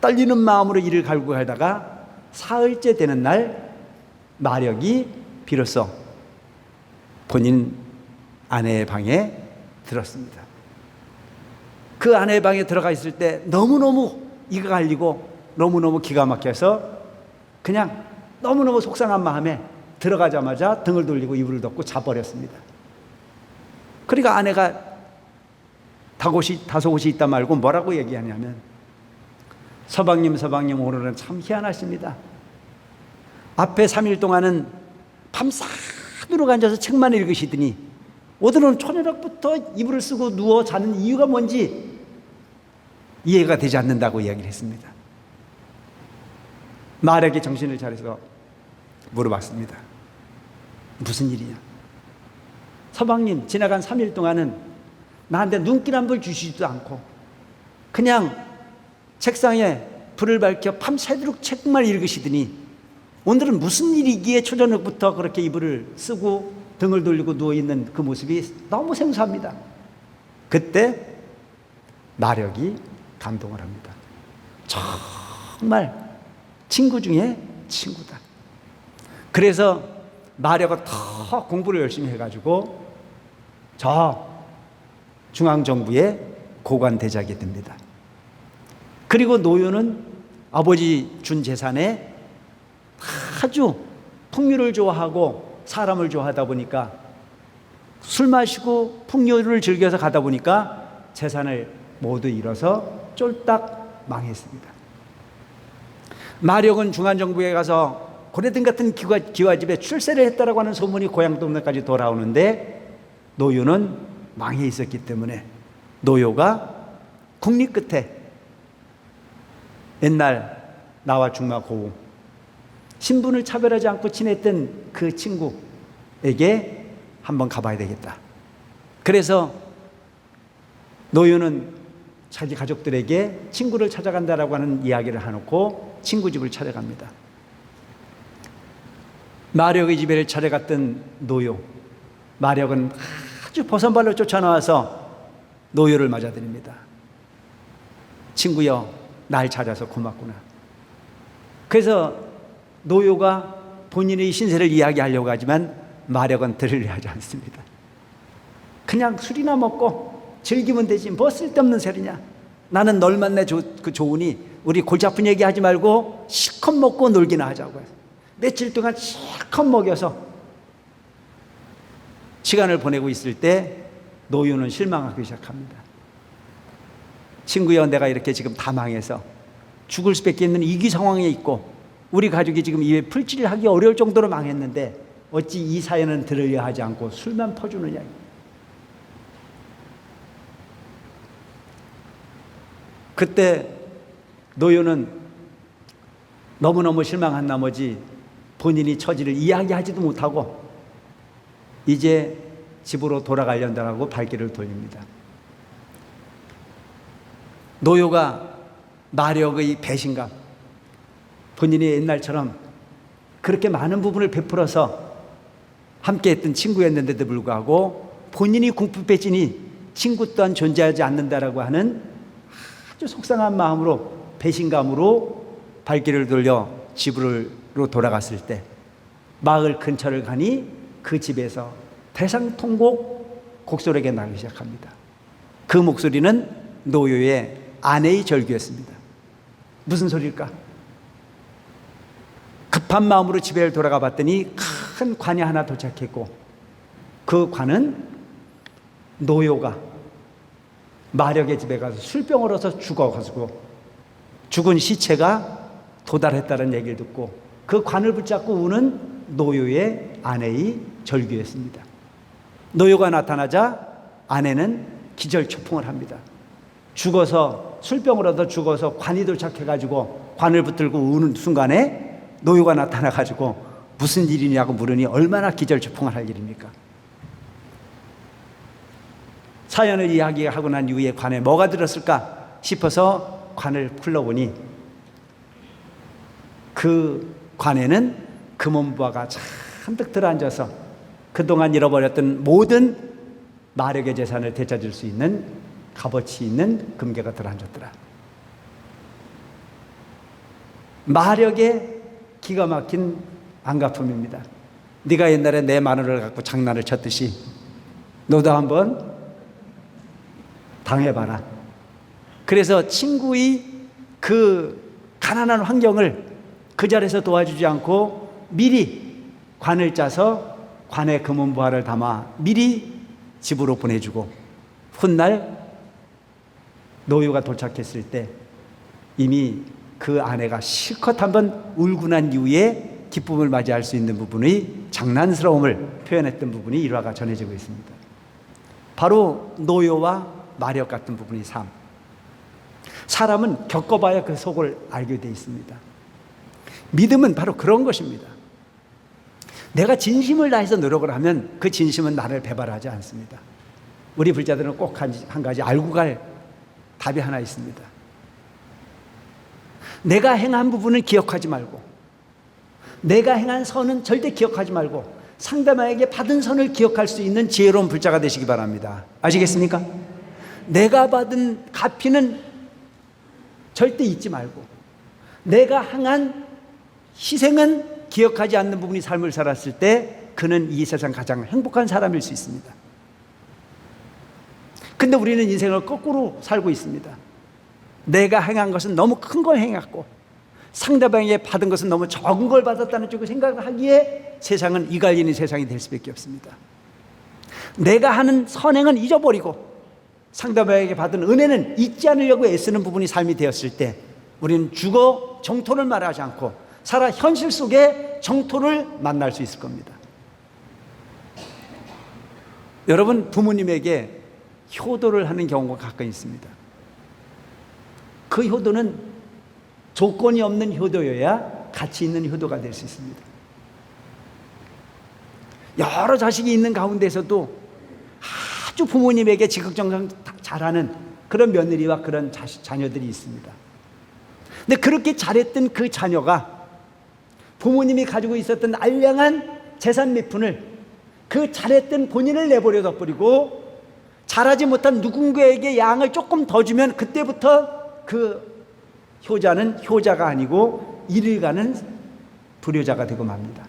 Speaker 1: 떨리는 마음으로 이를 갈고 가다가 사흘째 되는 날 마력이 비로소 본인 아내의 방에 들었습니다. 그 아내의 방에 들어가 있을 때 너무너무 이가 갈리고 너무너무 기가 막혀서 그냥 너무너무 속상한 마음에 들어가자마자 등을 돌리고 이불을 덮고 자버렸습니다. 그러니까 아내가 다소곳이 있다 말고 뭐라고 얘기하냐면, 서방님 오늘은 참 희한하십니다. 앞에 3일 동안은 밤새도록 앉아서 책만 읽으시더니 오늘은 초저녁부터 이불을 쓰고 누워 자는 이유가 뭔지 이해가 되지 않는다고 이야기를 했습니다. 마력이 정신을 차려서 물어봤습니다. 무슨 일이냐? 서방님, 지나간 3일 동안은 나한테 눈길 한 번 주시지도 않고 그냥 책상에 불을 밝혀 밤새도록 책만 읽으시더니 오늘은 무슨 일이기에 초저녁부터 그렇게 이불을 쓰고 등을 돌리고 누워있는 그 모습이 너무 생소합니다. 그때 마력이 감동을 합니다. 정말 친구 중에 친구다. 그래서 마력은 더 공부를 열심히 해가지고 저 중앙정부의 고관대작이 됩니다. 그리고 노요는 아버지 준 재산에 아주 풍류를 좋아하고 사람을 좋아하다 보니까 술 마시고 풍류를 즐겨서 가다 보니까 재산을 모두 잃어서 쫄딱 망했습니다. 마력은 중앙정부에 가서 고래등 같은 기와집에 출세를 했다라고 하는 소문이 고향 동네까지 돌아오는데 노요는 망해 있었기 때문에 노요가 국리 끝에 옛날 나와 중마고우 신분을 차별하지 않고 지냈던 그 친구에게 한번 가봐야 되겠다. 그래서 노요는 자기 가족들에게 친구를 찾아간다라고 하는 이야기를 해놓고 친구 집을 찾아갑니다. 마력의 집에 찾아갔던 노요, 마력은 아주 버선발로 쫓아나와서 노요를 맞아드립니다. 친구여, 날 찾아서 고맙구나. 그래서 노요가 본인의 신세를 이야기하려고 하지만 마력은 들으려 하지 않습니다. 그냥 술이나 먹고 즐기면 되지 뭐 쓸데없는 소리냐. 나는 널 만나 좋으니 우리 골치 아픈 얘기하지 말고 실컷 먹고 놀기나 하자고요. 며칠 동안 실컷 먹여서 시간을 보내고 있을 때 노요는 실망하기 시작합니다. 친구여, 내가 이렇게 지금 다 망해서 죽을 수밖에 없는 위기 상황에 있고 우리 가족이 지금 입에 풀칠을 하기 어려울 정도로 망했는데 어찌 이 사연은 들으려 하지 않고 술만 퍼주느냐. 그때 노요는 너무너무 실망한 나머지 본인이 처지를 이야기하지도 못하고 이제 집으로 돌아가려고 발길을 돌립니다. 노요가 마력의 배신감, 본인이 옛날처럼 그렇게 많은 부분을 베풀어서 함께 했던 친구였는데도 불구하고 본인이 궁핍해지니 친구 또한 존재하지 않는다라고 하는 아주 속상한 마음으로, 배신감으로 발길을 돌려 집으로 돌아갔을 때 마을 근처를 가니 그 집에서 대상통곡 곡소리가 나기 시작합니다. 그 목소리는 노요의 아내의 절규였습니다. 무슨 소리일까? 급한 마음으로 집에 돌아가 봤더니 큰 관이 하나 도착했고, 그 관은 노요가 마력의 집에 가서 술병을 얻어서 죽어가지고 죽은 시체가 도달했다는 얘기를 듣고 그 관을 붙잡고 우는 노요의 아내의 절규였습니다. 노요가 나타나자 아내는 기절초풍을 합니다. 죽어서, 술병을 얻어 죽어서 관이 도착해가지고 관을 붙들고 우는 순간에 노요가 나타나가지고 무슨 일이냐고 물으니 얼마나 기절초풍을 할 일입니까? 사연을 이야기하고 난 이후에 관에 뭐가 들었을까 싶어서 관을 풀러보니 그 관에는 금은보화가 잔뜩 들어앉아서 그동안 잃어버렸던 모든 마력의 재산을 되찾을 수 있는 값어치 있는 금괴가 들어앉았더라. 마력의 기가 막힌 안가품입니다. 네가 옛날에 내 마누라를 갖고 장난을 쳤듯이 너도 한번 당해봐라. 그래서 친구의 그 가난한 환경을 그 자리에서 도와주지 않고 미리 관을 짜서 관에 금은보화를 담아 미리 집으로 보내주고, 훗날 노요가 도착했을 때 이미 그 아내가 실컷 한번 울고 난 이후에 기쁨을 맞이할 수 있는 부분의 장난스러움을 표현했던 부분이 일화가 전해지고 있습니다. 바로 노요와 마력 같은 부분의 삶. 사람은 겪어봐야 그 속을 알게 되어 있습니다. 믿음은 바로 그런 것입니다. 내가 진심을 다해서 노력을 하면 그 진심은 나를 배반하지 않습니다. 우리 불자들은 꼭 한 가지 알고 갈 답이 하나 있습니다. 내가 행한 부분은 기억하지 말고, 내가 행한 선은 절대 기억하지 말고 상대방에게 받은 선을 기억할 수 있는 지혜로운 불자가 되시기 바랍니다. 아시겠습니까? 내가 받은 갚이는 절대 잊지 말고, 내가 행한 희생은 기억하지 않는 부분이 삶을 살았을 때 그는 이 세상 가장 행복한 사람일 수 있습니다. 근데 우리는 인생을 거꾸로 살고 있습니다. 내가 행한 것은 너무 큰 걸 행했고 상대방에게 받은 것은 너무 적은 걸 받았다는 쪽으로 생각을 하기에 세상은 이갈리는 세상이 될 수밖에 없습니다. 내가 하는 선행은 잊어버리고 상대방에게 받은 은혜는 잊지 않으려고 애쓰는 부분이 삶이 되었을 때 우리는 죽어 정토를 말하지 않고 살아 현실 속에 정토를 만날 수 있을 겁니다. 여러분, 부모님에게 효도를 하는 경우가 가끔 있습니다. 그 효도는 조건이 없는 효도여야 가치 있는 효도가 될 수 있습니다. 여러 자식이 있는 가운데서도 아주 부모님에게 지극정성 잘하는 그런 며느리와 그런 자녀들이 있습니다. 근데 그렇게 잘했던 그 자녀가 부모님이 가지고 있었던 알량한 재산 몇 푼을 그 잘했던 본인을 내버려 둬버리고 잘하지 못한 누군가에게 양을 조금 더 주면 그때부터 그 효자는 효자가 아니고 이를 가는 불효자가 되고 맙니다.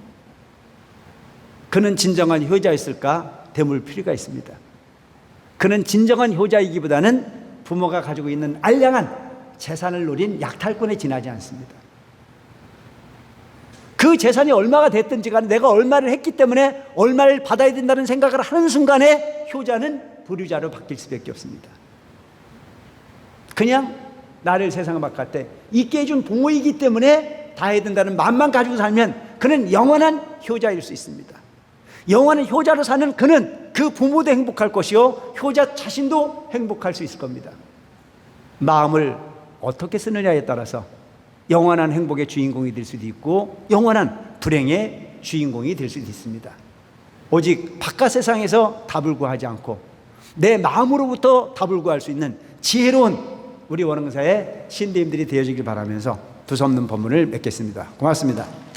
Speaker 1: 그는 진정한 효자였을까? 되물 필요가 있습니다. 그는 진정한 효자이기보다는 부모가 가지고 있는 알량한 재산을 노린 약탈꾼에 지나지 않습니다. 그 재산이 얼마가 됐든지 간에 내가 얼마를 했기 때문에 얼마를 받아야 된다는 생각을 하는 순간에 효자는 불효자로 바뀔 수밖에 없습니다. 그냥 나를 세상에 바꿀 때 있게 해준 부모이기 때문에 다 해야 된다는 마음만 가지고 살면 그는 영원한 효자일 수 있습니다. 영원한 효자로 사는 그는 그 부모도 행복할 것이요 효자 자신도 행복할 수 있을 겁니다. 마음을 어떻게 쓰느냐에 따라서 영원한 행복의 주인공이 될 수도 있고 영원한 불행의 주인공이 될 수도 있습니다. 오직 바깥 세상에서 답을 구하지 않고 내 마음으로부터 답을 구할 수 있는 지혜로운 우리 원흥사의 신대임들이 되어지길 바라면서 두서없는 본문을 맺겠습니다. 고맙습니다.